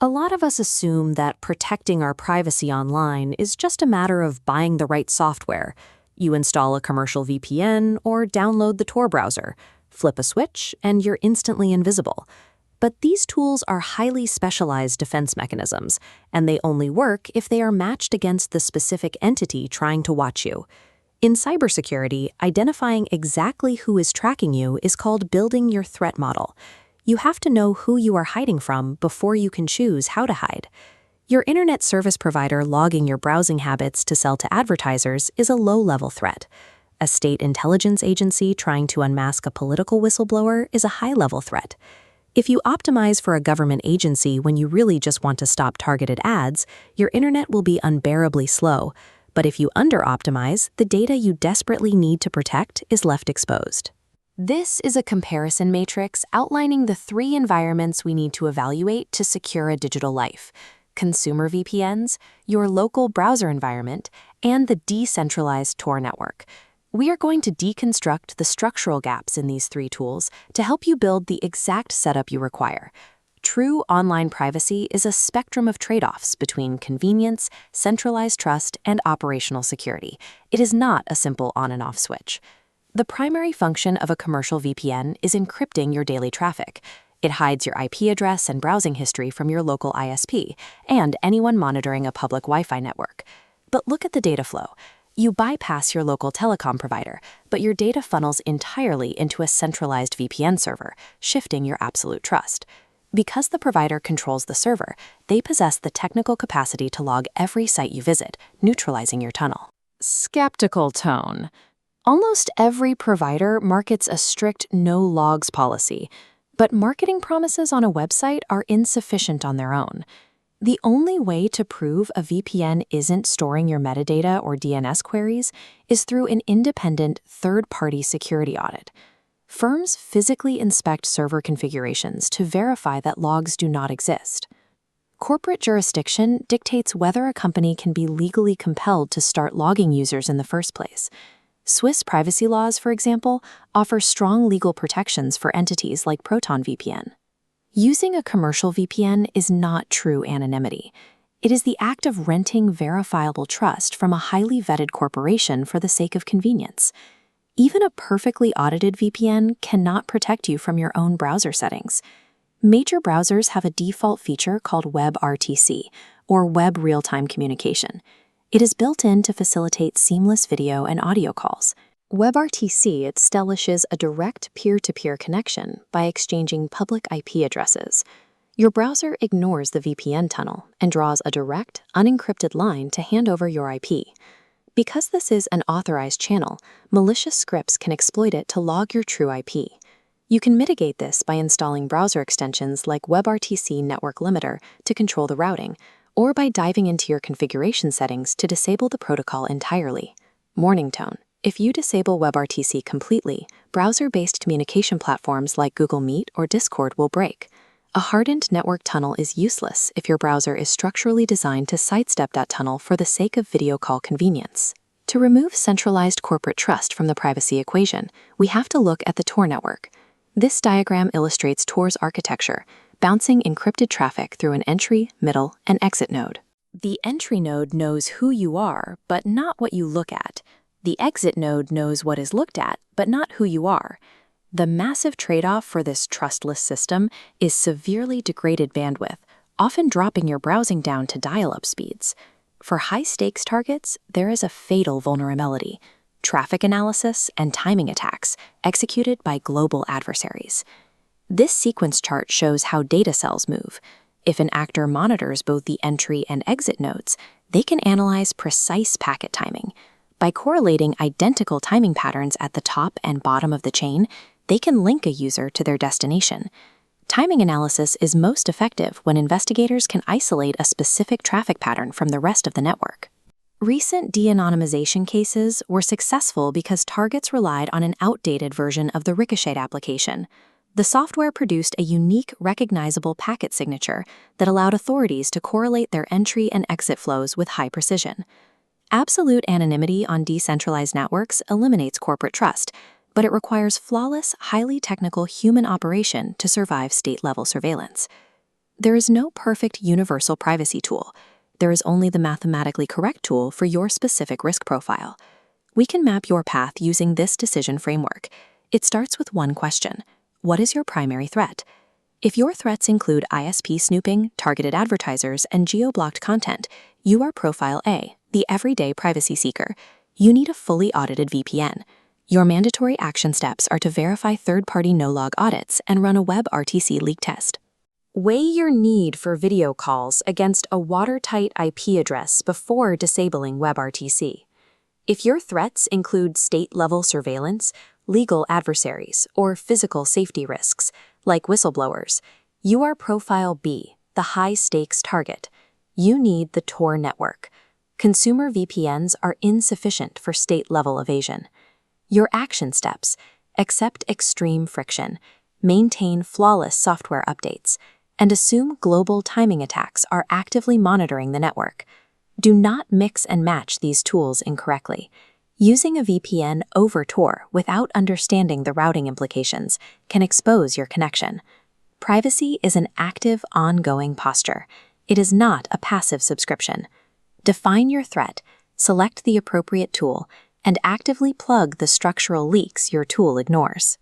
A lot of us assume that protecting our privacy online is just a matter of buying the right software. You install a commercial VPN or download the Tor browser, flip a switch, and you're instantly invisible. But these tools are highly specialized defense mechanisms, and they only work if they are matched against the specific entity trying to watch you. In cybersecurity, identifying exactly who is tracking you is called building your threat model. You have to know who you are hiding from before you can choose how to hide. Your internet service provider logging your browsing habits to sell to advertisers is a low-level threat. A state intelligence agency trying to unmask a political whistleblower is a high-level threat. If you optimize for a government agency when you really just want to stop targeted ads, your internet will be unbearably slow. But if you under-optimize, the data you desperately need to protect is left exposed. This is a comparison matrix outlining the 3 environments we need to evaluate to secure a digital life: consumer VPNs, your local browser environment, and the decentralized Tor network. We are going to deconstruct the structural gaps in these 3 tools to help you build the exact setup you require. True online privacy is a spectrum of trade-offs between convenience, centralized trust, and operational security. It is not a simple on and off switch. The primary function of a commercial VPN is encrypting your daily traffic. It hides your IP address and browsing history from your local ISP and anyone monitoring a public Wi-Fi network. But look at the data flow. You bypass your local telecom provider, but your data funnels entirely into a centralized VPN server, shifting your absolute trust. Because the provider controls the server, they possess the technical capacity to log every site you visit, neutralizing your tunnel. Skeptical tone. Almost every provider markets a strict no logs policy, but marketing promises on a website are insufficient on their own. The only way to prove a VPN isn't storing your metadata or DNS queries is through an independent third-party security audit. Firms physically inspect server configurations to verify that logs do not exist. Corporate jurisdiction dictates whether a company can be legally compelled to start logging users in the first place. Swiss privacy laws, for example, offer strong legal protections for entities like Proton VPN. Using a commercial VPN is not true anonymity. It is the act of renting verifiable trust from a highly vetted corporation for the sake of convenience. Even a perfectly audited VPN cannot protect you from your own browser settings. Major browsers have a default feature called WebRTC, or Web Real-Time Communication. It is built in to facilitate seamless video and audio calls. WebRTC establishes a direct peer-to-peer connection by exchanging public IP addresses. Your browser ignores the VPN tunnel and draws a direct, unencrypted line to hand over your IP. Because this is an authorized channel, malicious scripts can exploit it to log your true IP. You can mitigate this by installing browser extensions like WebRTC Network Limiter to control the routing, or by diving into your configuration settings to disable the protocol entirely. Warning tone. If you disable WebRTC completely, browser-based communication platforms like Google Meet or Discord will break. A hardened network tunnel is useless if your browser is structurally designed to sidestep that tunnel for the sake of video call convenience. To remove centralized corporate trust from the privacy equation, we have to look at the Tor network. This diagram illustrates Tor's architecture, bouncing encrypted traffic through an entry, middle, and exit node. The entry node knows who you are, but not what you look at. The exit node knows what is looked at, but not who you are. The massive trade-off for this trustless system is severely degraded bandwidth, often dropping your browsing down to dial-up speeds. For high-stakes targets, there is a fatal vulnerability: traffic analysis and timing attacks executed by global adversaries. This sequence chart shows how data cells move. If an actor monitors both the entry and exit nodes, they can analyze precise packet timing. By correlating identical timing patterns at the top and bottom of the chain, they can link a user to their destination. Timing analysis is most effective when investigators can isolate a specific traffic pattern from the rest of the network. Recent de-anonymization cases were successful because targets relied on an outdated version of the Ricochet application. The software produced a unique, recognizable packet signature that allowed authorities to correlate their entry and exit flows with high precision. Absolute anonymity on decentralized networks eliminates corporate trust, but it requires flawless, highly technical human operation to survive state-level surveillance. There is no perfect universal privacy tool. There is only the mathematically correct tool for your specific risk profile. We can map your path using this decision framework. It starts with one question: what is your primary threat? If your threats include ISP snooping, targeted advertisers, and geo-blocked content, you are Profile A, the everyday privacy seeker. You need a fully audited VPN. Your mandatory action steps are to verify third-party no-log audits and run a WebRTC leak test. Weigh your need for video calls against a watertight IP address before disabling WebRTC. If your threats include state-level surveillance, legal adversaries, or physical safety risks, like whistleblowers, you are Profile B, the high-stakes target. You need the Tor network. Consumer VPNs are insufficient for state-level evasion. Your action steps: accept extreme friction, maintain flawless software updates, and assume global timing attacks are actively monitoring the network. Do not mix and match these tools incorrectly. Using a VPN over Tor without understanding the routing implications can expose your connection. Privacy is an active, ongoing posture. It is not a passive subscription. Define your threat, select the appropriate tool, and actively plug the structural leaks your tool ignores.